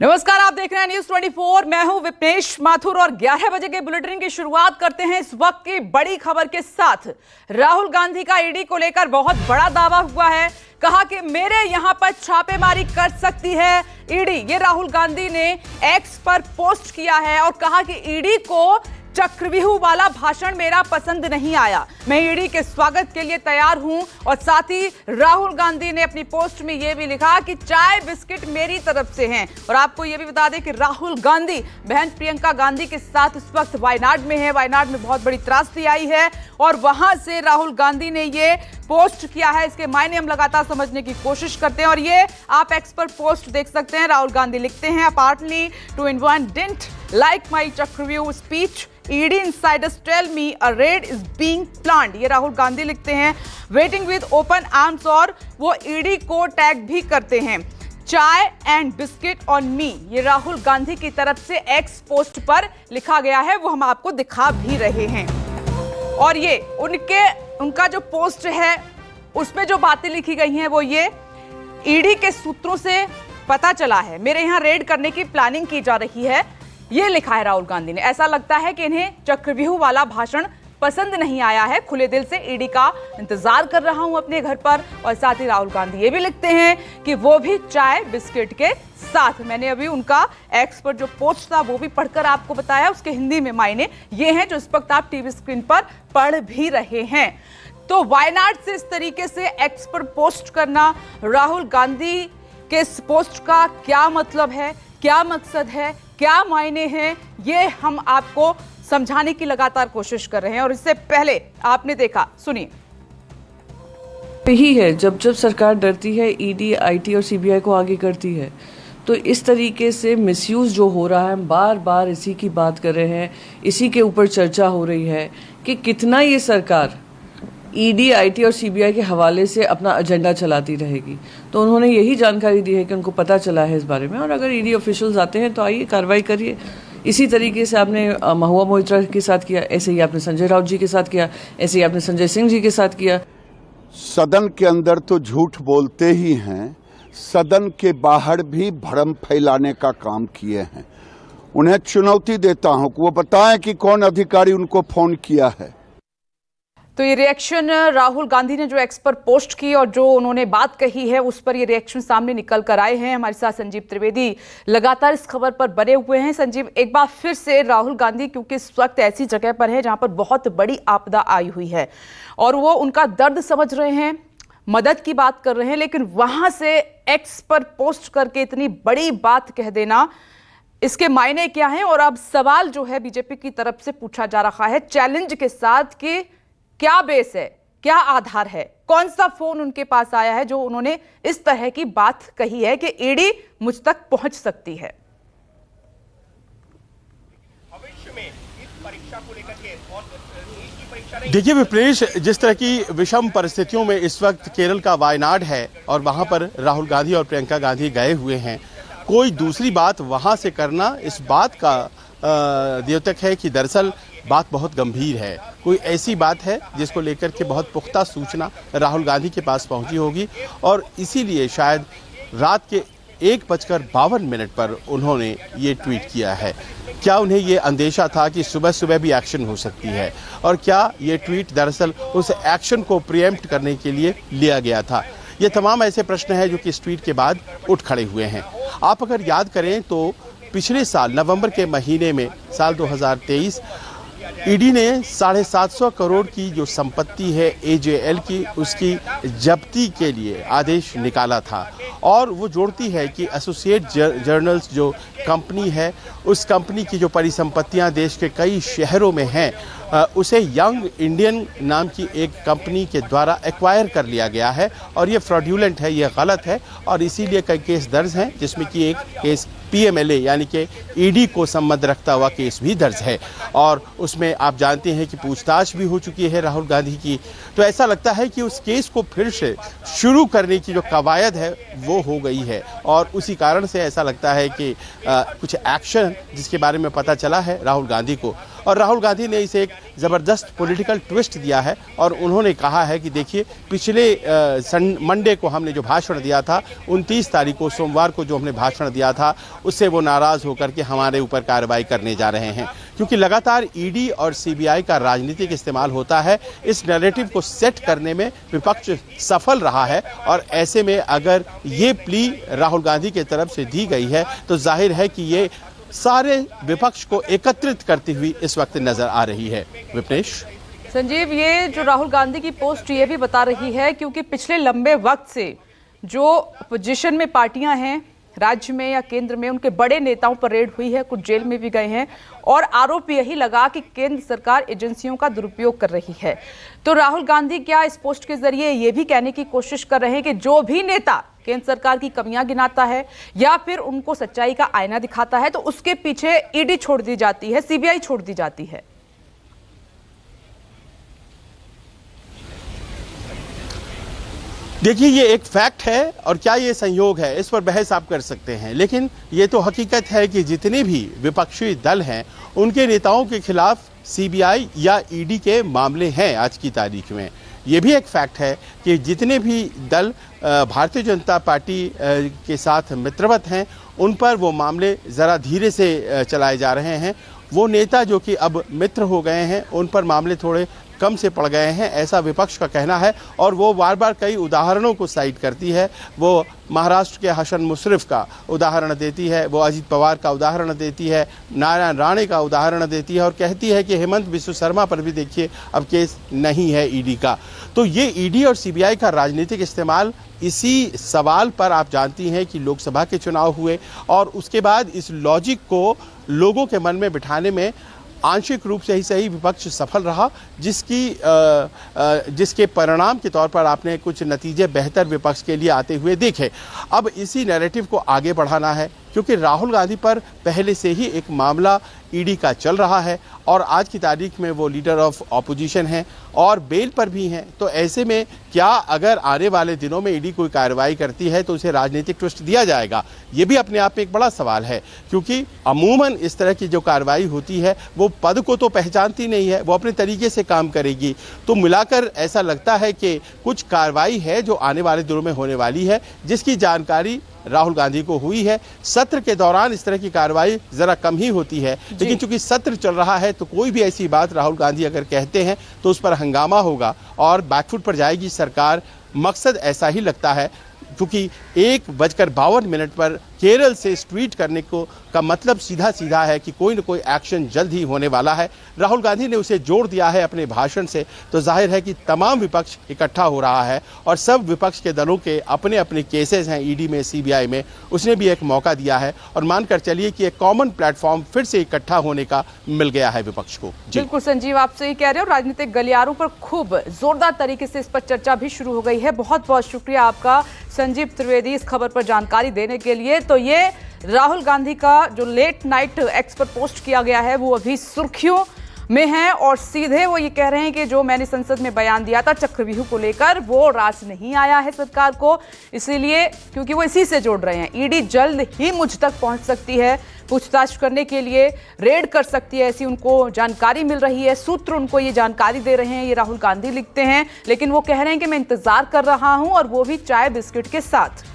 नमस्कार, आप देख रहे हैं न्यूज 24। मैं हूं विपनेश माथुर और 11 बजे के बुलेटिन की शुरुआत करते हैं इस वक्त की बड़ी खबर के साथ। राहुल गांधी का ईडी को लेकर बहुत बड़ा दावा हुआ है। कहा कि मेरे यहां पर छापेमारी कर सकती है ईडी। ये राहुल गांधी ने एक्स पर पोस्ट किया है और कहा कि ईडी को चक्रव्यूह वाला भाषण मेरा पसंद नहीं आया, मैं ईडी के स्वागत के लिए तैयार हूं। और साथ ही राहुल गांधी ने अपनी पोस्ट में यह भी लिखा कि चाय बिस्किट मेरी तरफ से हैं। और आपको यह भी बता दें कि राहुल गांधी बहन प्रियंका गांधी के साथ इस वक्त वायनाड में है। वायनाड में बहुत बड़ी त्रासदी आई है और वहां से राहुल गांधी ने ये पोस्ट किया है। इसके मायने हम लगातार समझने की कोशिश करते हैं और ये आप एक्स पर पोस्ट देख सकते हैं। राहुल गांधी लिखते हैं, अपार्टली टू इनवन डिडंट लाइक माय चक्रव्यूह speech, ED insiders tell me a raid is being planned। ये राहुल गांधी लिखते हैं वेटिंग विद ओपन आर्म्स और वो ED को टैग भी करते हैं। चाय एंड बिस्किट ऑन मी, ये राहुल गांधी की तरफ से एक्स पोस्ट पर लिखा गया है, वो हम आपको दिखा भी रहे हैं। और ये उनका जो पोस्ट है उसमें जो बातें लिखी गई हैं वो ये, ED के सूत्रों से पता चला है मेरे यहाँ रेड करने की प्लानिंग की जा रही है, ये लिखा है राहुल गांधी ने। ऐसा लगता है कि इन्हें चक्रव्यूह वाला भाषण पसंद नहीं आया है। खुले दिल से ईडी का इंतजार कर रहा हूं अपने घर पर। और साथ ही राहुल गांधी ये भी लिखते हैं कि वो भी चाय बिस्किट के साथ। मैंने अभी उनका एक्स पर जो पोस्ट था वो भी पढ़कर आपको बताया, उसके हिंदी में मायने ये हैं जो इस वक्त आप टीवी स्क्रीन पर पढ़ भी रहे हैं। तो वायनाड से इस तरीके से एक्स पर पोस्ट करना, राहुल गांधी के इस पोस्ट का क्या मतलब है, क्या मकसद है, क्या मायने हैं, ये हम आपको समझाने की लगातार कोशिश कर रहे हैं। और इससे पहले आपने देखा, सुनिए। यही है, जब जब सरकार डरती है ईडी, आईटी और सीबीआई को आगे करती है। तो इस तरीके से मिसयूज जो हो रहा है, हम बार बार इसी की बात कर रहे हैं, इसी के ऊपर चर्चा हो रही है कि कितना ये सरकार ईडी, आईटी और सीबीआई के हवाले से अपना एजेंडा चलाती रहेगी। तो उन्होंने यही जानकारी दी है कि उनको पता चला है इस बारे में, और अगर ईडी ऑफिशियल्स आते हैं तो आइए कार्रवाई करिए। इसी तरीके से आपने महुआ मोइत्रा के साथ किया, ऐसे ही आपने संजय राउत जी के साथ किया, ऐसे ही आपने संजय सिंह जी के साथ किया। सदन के अंदर तो झूठ बोलते ही हैं, सदन के बाहर भी भ्रम फैलाने का काम किए हैं। उन्हें चुनौती देता हूं कि वो बताएं कि कौन अधिकारी उनको फोन किया है। तो ये रिएक्शन राहुल गांधी ने जो एक्स पर पोस्ट की और जो उन्होंने बात कही है उस पर ये रिएक्शन सामने निकल कर आए हैं। हमारे साथ संजीव त्रिवेदी लगातार इस खबर पर बने हुए हैं। संजीव, एक बार फिर से राहुल गांधी क्योंकि इस वक्त ऐसी जगह पर है जहां पर बहुत बड़ी आपदा आई हुई है और वो उनका दर्द समझ रहे हैं, मदद की बात कर रहे हैं, लेकिन वहां से एक्स पर पोस्ट करके इतनी बड़ी बात कह देना, इसके मायने क्या हैं? और अब सवाल जो है बीजेपी की तरफ से पूछा जा रहा है चैलेंज के साथ कि क्या बेस है, क्या आधार है, कौन सा फोन उनके पास आया है जो उन्होंने इस तरह की बात कही है कि ईडी मुझ तक पहुंच सकती है। भविष्य में इस परीक्षा को लेकर के और की परीक्षा देखिए विपनेश, जिस तरह की विषम परिस्थितियों में इस वक्त केरल का वायनाड है और वहां पर राहुल गांधी और प्रियंका गांधी गए हुए हैं, कोई दूसरी बात वहां से करना इस बात का द्योतक है कि दरअसल बात बहुत गंभीर है। कोई ऐसी बात है जिसको लेकर के बहुत पुख्ता सूचना राहुल गांधी के पास पहुंची होगी और इसीलिए शायद रात के 1:52 पर उन्होंने ये ट्वीट किया है। क्या उन्हें ये अंदेशा था कि सुबह सुबह भी एक्शन हो सकती है, और क्या ये ट्वीट दरअसल उस एक्शन को प्रीएम्प्ट करने के लिए लिया गया था? ये तमाम ऐसे प्रश्न हैं जो कि इस ट्वीट के बाद उठ खड़े हुए हैं। आप अगर याद करें तो पिछले साल नवंबर के महीने में, साल 2023, ईडी ने 750 करोड़ की जो संपत्ति है AJL की, उसकी जब्ती के लिए आदेश निकाला था। और वो जोड़ती है कि एसोसिएट जर्नल्स जो कंपनी है, उस कंपनी की जो परिसंपत्तियां देश के कई शहरों में हैं, उसे यंग इंडियन नाम की एक कंपनी के द्वारा एक्वायर कर लिया गया है और ये फ्रॉड्यूलेंट है, ये गलत है। और इसीलिए कई केस दर्ज हैं, जिसमें कि एक केस PMLA यानी कि ईडी को संबंध रखता हुआ केस भी दर्ज है और उसमें आप जानते हैं कि पूछताछ भी हो चुकी है राहुल गांधी की। तो ऐसा लगता है कि उस केस को फिर से शुरू करने की जो कवायद है वो हो गई है और उसी कारण से ऐसा लगता है कि कुछ एक्शन जिसके बारे में पता चला है राहुल गांधी को, और राहुल गांधी ने इसे एक ज़बरदस्त पॉलिटिकल ट्विस्ट दिया है और उन्होंने कहा है कि देखिए पिछले मंडे को हमने जो भाषण दिया था, 29 तारीख को सोमवार को जो हमने भाषण दिया था, उससे वो नाराज़ होकर के हमारे ऊपर कार्रवाई करने जा रहे हैं, क्योंकि लगातार ईडी और सीबीआई का राजनीतिक इस्तेमाल होता है। इस नैरेटिव को सेट करने में विपक्ष सफल रहा है और ऐसे में अगर ये प्ली राहुल गांधी की तरफ से दी गई है तो जाहिर है कि ये सारे विपक्ष को एकत्रित करती हुई इस वक्त नजर आ रही है। विपनेश। संजीव, ये जो राहुल गांधी की पोस्ट ये भी बता रही है, क्योंकि पिछले लंबे वक्त से जो अपोजिशन में पार्टियां हैं राज्य में या केंद्र में, उनके बड़े नेताओं पर रेड हुई है, कुछ जेल में भी गए हैं और आरोप यही लगा कि केंद्र सरकार एजेंसियों का दुरुपयोग कर रही है। तो राहुल गांधी क्या इस पोस्ट के जरिए ये भी कहने की कोशिश कर रहे हैं कि जो भी नेता केंद्र सरकार की कमियां गिनाता है या फिर उनको सच्चाई का आईना दिखाता है तो उसके पीछे ईडी छोड़ दी जाती है, सीबीआई छोड़ दी जाती है? देखिए, ये एक फैक्ट है और क्या ये संयोग है, इस पर बहस आप कर सकते हैं, लेकिन ये तो हकीकत है कि जितने भी विपक्षी दल हैं उनके नेताओं के खिलाफ सीबीआई या ईडी के मामले हैं आज की तारीख में। ये भी एक फैक्ट है कि जितने भी दल भारतीय जनता पार्टी के साथ मित्रवत हैं उन पर वो मामले ज़रा धीरे से चलाए जा रहे हैं। वो नेता जो कि अब मित्र हो गए हैं उन पर मामले थोड़े कम से पड़ गए हैं, ऐसा विपक्ष का कहना है और वो बार बार कई उदाहरणों को साइट करती है। वो महाराष्ट्र के हसन मुशर्रफ का उदाहरण देती है, वो अजीत पवार का उदाहरण देती है, नारायण राणे का उदाहरण देती है और कहती है कि हेमंत बिस्व शर्मा पर भी देखिए अब केस नहीं है ईडी का। तो ये ईडी और सीबीआई का राजनीतिक इस्तेमाल इसी सवाल पर आप जानती हैं कि लोकसभा के चुनाव हुए और उसके बाद इस लॉजिक को लोगों के मन में बिठाने में आंशिक रूप से ही सही विपक्ष सफल रहा, जिसके परिणाम के तौर पर आपने कुछ नतीजे बेहतर विपक्ष के लिए आते हुए देखे। अब इसी नैरेटिव को आगे बढ़ाना है क्योंकि राहुल गांधी पर पहले से ही एक मामला ईडी का चल रहा है और आज की तारीख में वो लीडर ऑफ ऑपोजिशन हैं और बेल पर भी हैं। तो ऐसे में क्या अगर आने वाले दिनों में ईडी कोई कार्रवाई करती है तो उसे राजनीतिक ट्विस्ट दिया जाएगा? ये भी अपने आप में एक बड़ा सवाल है, क्योंकि अमूमन इस तरह की जो कार्रवाई होती है वो पद को तो पहचानती नहीं है, वो अपने तरीके से काम करेगी। तो मिलाकर ऐसा लगता है कि कुछ कार्रवाई है जो आने वाले दिनों में होने वाली है, जिसकी जानकारी राहुल गांधी को हुई है। सत्र के दौरान इस तरह की कार्रवाई जरा कम ही होती है, लेकिन चूंकि सत्र चल रहा है तो कोई भी ऐसी बात राहुल गांधी अगर कहते हैं तो उस पर हंगामा होगा और बैकफुट पर जाएगी सरकार। मकसद ऐसा ही लगता है, क्योंकि 1:52 पर केरल से ट्वीट करने को का मतलब सीधा सीधा है कि कोई न कोई एक्शन जल्द ही होने वाला है। राहुल गांधी ने उसे जोड़ दिया है अपने भाषण से, तो जाहिर है कि तमाम विपक्ष इकट्ठा हो रहा है और सब विपक्ष के दलों के अपने अपने केसेस हैं ईडी में, सीबीआई में, उसने भी एक मौका दिया है और मानकर चलिए कि एक कॉमन प्लेटफॉर्म फिर से इकट्ठा होने का मिल गया है विपक्ष को। बिल्कुल संजीव, आप सही कह रहे हो, राजनीतिक गलियारों पर खूब जोरदार तरीके से इस पर चर्चा भी शुरू हो गई है। बहुत बहुत शुक्रिया आपका संजीव त्रिवेदी इस खबर पर जानकारी देने के लिए। तो ये राहुल गांधी का जो लेट नाइट एक्स पर पोस्ट किया गया है वो अभी सुर्खियों में है और सीधे वो ये कह रहे हैं कि जो मैंने संसद में बयान दिया था चक्रव्यूह को लेकर वो रास नहीं आया है सरकार को, इसीलिए क्योंकि वो इसी से जोड़ रहे हैं। ईडी जल्द ही मुझ तक पहुंच सकती है, पूछताछ करने के लिए रेड कर सकती है, ऐसी उनको जानकारी मिल रही है। सूत्र उनको ये जानकारी दे रहे हैं, ये राहुल गांधी लिखते हैं, लेकिन वो कह रहे हैं कि मैं इंतजार कर रहा हूं और वो भी चाय बिस्किट के साथ।